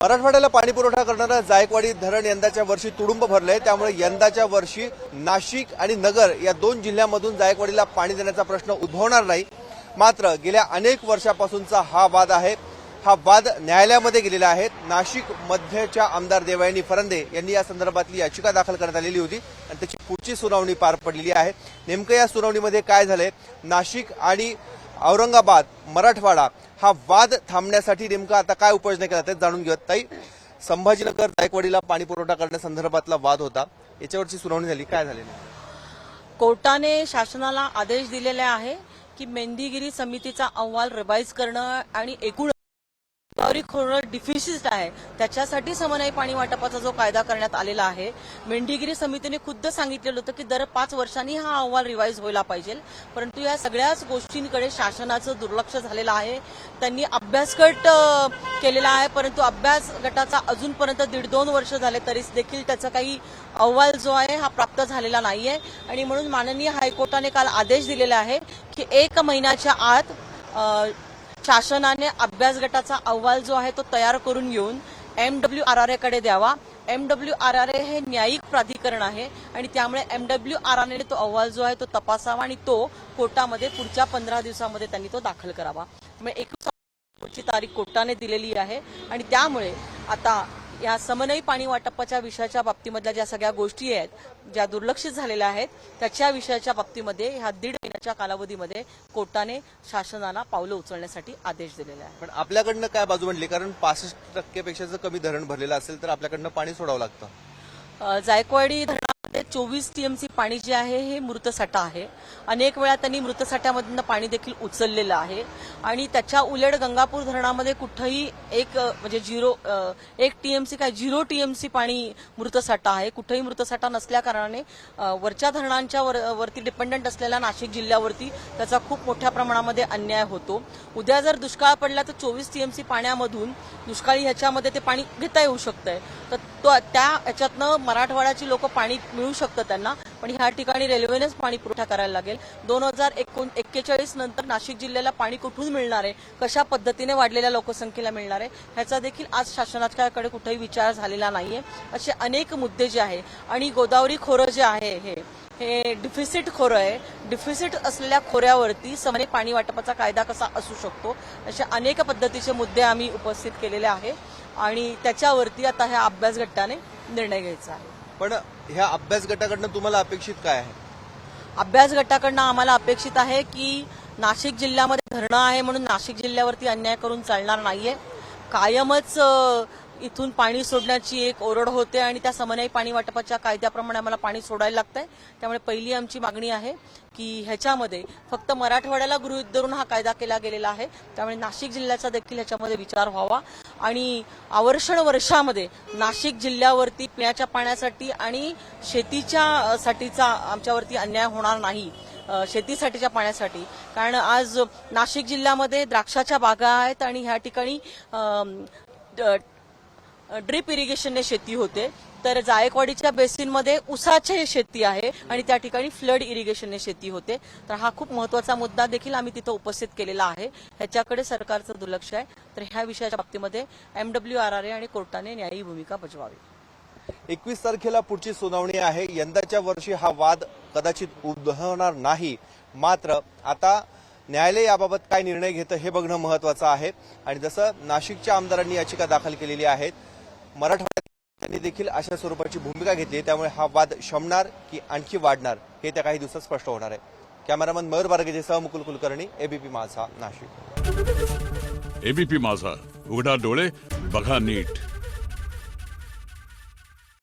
मराठवाड्याला पाणी पुरवठा करणारं जायकवाडी धरण यंदाच्या वर्षी तुडुंब भरलंय। त्यामुळे यंदाच्या वर्षी नाशिक आणि नगर या दोन जिल्ह्यांमधून जायकवाडीला पाणी देण्याचा प्रश्न उद्भवणार नाही। मात्र गेल्या अनेक वर्षापासूनचा हा वाद आहे। हा वाद न्यायालयामध्ये गेलेला आहे। नाशिक मध्यच्या आमदार देवयानी फरंदे यांनी या संदर्भातली याचिका दाखल करण्यात आलेली होती आणि त्याची पुढची सुनावणी पार पडलेली आहे। नेमकं या सुनावणीमध्ये काय झालंय, नाशिक आणि औरंगाबाद मराठवाडा हा वाद थांबण्यासाठी नेमका आता काय उपाययोजना केल्या जातात जाणून घेऊयात। ताई, संभाजीनगर जायकवाडीला पाणी पुरवठा करण्यासंदर्भातला वाद होता, याच्यावरची सुनावणी झाली, काय झालेलं? कोर्टाने शासनाला आदेश दिलेले आहे की मेंढीगिरी समितीचा अहवाल रिवाइज करणं आणि एकूण खोरं डिफिसिट आहे त्याच्यासाठी समन्वय पाणी वाटपाचा जो कायदा करण्यात आलेला आहे, मेंढीगिरी समितीने खुद्द सांगितलेलं होतं की दर 5 वर्षांनी हा अहवाल रिवाइज व्हायला पाहिजे। परंतु या सगळ्याच गोष्टींकडे शासनाचं दुर्लक्ष झालेलं आहे। त्यांनी अभ्यासगट केलेला आहे, परंतु अभ्यास गटाचा अजूनपर्यंत 1.5-2 वर्ष झाले तरी देखील त्याचा काही अहवाल जो आहे हा प्राप्त झालेला नाहीये। आणि म्हणून माननीय हायकोर्टाने काल आदेश दिलेला आहे की 1 महिन्याच्या आत शासनाने अभ्यास गटाचा अहवाल जो आहे तो तयार करून घेऊन MWRRA कडे द्यावा। MWRRA हे न्यायिक प्राधिकरण आहे आणि त्यामुळे MWRRA ने तो अहवाल जो आहे तो तपासावा आणि तो कोर्टामध्ये पुढच्या 15 दिवसांमध्ये त्यांनी तो दाखल करावा। मग 21 तारीख कोर्टाने दिलेली आहे आणि त्यामुळे आता या समन्वयी पाणी वाटपाच्या विषयाच्या बाबतीमधल्या ज्या सगळ्या गोष्टी आहेत ज्या दुर्लक्षित झालेल्या आहेत त्याच्या विषयाच्या बाबतीमध्ये ह्या 1.5 महिन्याच्या कालावधीमध्ये कोर्टाने शासनाला पावलं उचलण्यासाठी आदेश दिलेले आहे। पण आपल्याकडनं काय बाजू म्हणली, कारण 65% पेक्षा जर कमी धरण भरलेलं असेल तर आपल्याकडनं पाणी सोडावं लागतं। जायकवाडी धरणामध्ये 24 TMC पाणी जे आहे हे मृतसाठा आहे। अनेक वेळा त्यांनी मृतसाठ्यामधून पाणी देखील उचललेलं आहे आणि त्याच्या उलट गंगापूर धरणामध्ये कुठेही म्हणजे 1 TMC काय 0 TMC पाणी मृतसाठा आहे। कुठेही मृतसाठा नसल्या कारणाने वरच्या धरणांच्या वरती डिपेंडंट असलेल्या नाशिक जिल्ह्यावरती त्याचा खूप मोठ्या प्रमाणामध्ये अन्याय होतो। उद्या जर दुष्काळ पडला तर 24 TMC पाण्यामधून दुष्काळी ह्याच्यामध्ये ते पाणी घेता येऊ शकतंय, तर त्या ह्याच्यातनं मराठवाड्याची लोक पाणी मिळू शकतं त्यांना, पण ह्या ठिकाणी रेल्वेनेच पाणी पुरवठा करायला लागेल। 2041 नंतर नाशिक जिल्ह्याला पाणी कुठून मिळणार आहे, कशा पद्धतीने वाढलेल्या लोकसंख्येला मिळणार आहे, ह्याचा देखील आज शासनाच्याकडे कुठेही विचार झालेला नाहीये। असे अनेक मुद्दे जे आहे आणि गोदावरी खोरं जे आहे हे डिफिसिट खोरं आहे। डिफिसिट असलेल्या खोऱ्यावरती समन्वय पाणी वाटपाचा कायदा कसा असू शकतो, अशा अनेक पद्धतीचे मुद्दे आम्ही उपस्थित केलेले आहे आणि त्याच्यावरती आता ह्या अभ्यास गटाने निर्णय घ्यायचा आहे। पण ह्या अभ्यास गटाकडनं तुम्हाला अपेक्षित काय आहे? अभ्यास गटाकडनं आम्हाला अपेक्षित आहे की नाशिक जिल्ह्यामध्ये धरणं आहे म्हणून नाशिक जिल्ह्यावरती अन्याय करून चालणार नाहीये। कायमच इथून पाणी सोडण्याची एक ओरड होते आणि त्या समन्वयी पाणी वाटपाच्या कायद्याप्रमाणे आम्हाला पाणी सोडायला लागतंय। त्यामुळे पहिली आमची मागणी आहे की ह्याच्यामध्ये फक्त मराठवाड्याला गृहीत धरून हा कायदा केला गेलेला आहे, त्यामुळे नाशिक जिल्ह्याचा देखील ह्याच्यामध्ये विचार व्हावा आणि आवर्षण वर्षामध्ये नाशिक जिल्ह्यावरती पिण्याच्या पाण्यासाठी आणि शेतीच्या साठीचा आमच्यावरती अन्याय होणार नाही, शेतीसाठीच्या पाण्यासाठी। कारण आज नाशिक जिल्ह्यामध्ये द्राक्षाच्या बागा आहेत आणि ह्या ठिकाणी ड्रिप इरिगेशनने शेती होते, तर जायकवाडीच्या बेसिनमध्ये ऊसाची शेती आहे आणि त्या ठिकाणी फ्लड इरिगेशनने शेती होते। तर हा खूप महत्त्वाचा मुद्दा देखील आम्ही तिथं उपस्थित केलेला आहे। ह्याच्याकडे सरकारचं दुर्लक्ष आहे, तर ह्या विषयाच्या बाबतीमध्ये MWRRA आणि कोर्टाने न्यायी भूमिका बजावावी। 21 तारखेला पुढची सुनावणी आहे। यंदाच्या वर्षी हा वाद कदाचित उद्भवणार नाही, मात्र आता न्यायालय याबाबत काय निर्णय घेतं हे बघणं महत्त्वाचं आहे। आणि जसं नाशिकच्या आमदारांनी याचिका दाखल केलेली आहे, मराठवाड्यात देखील अशा स्वरूपाची भूमिका घेतली, त्यामुळे हा वाद शमणार की आणखी वाढणार हे त्या काही दिवसात स्पष्ट होणार आहे। कॅमेरामन मयूर बारगेसह मुकुल कुलकर्णी, ABP माझा, नाशिक। ABP माझा, उघडा डोळे बघा नीट।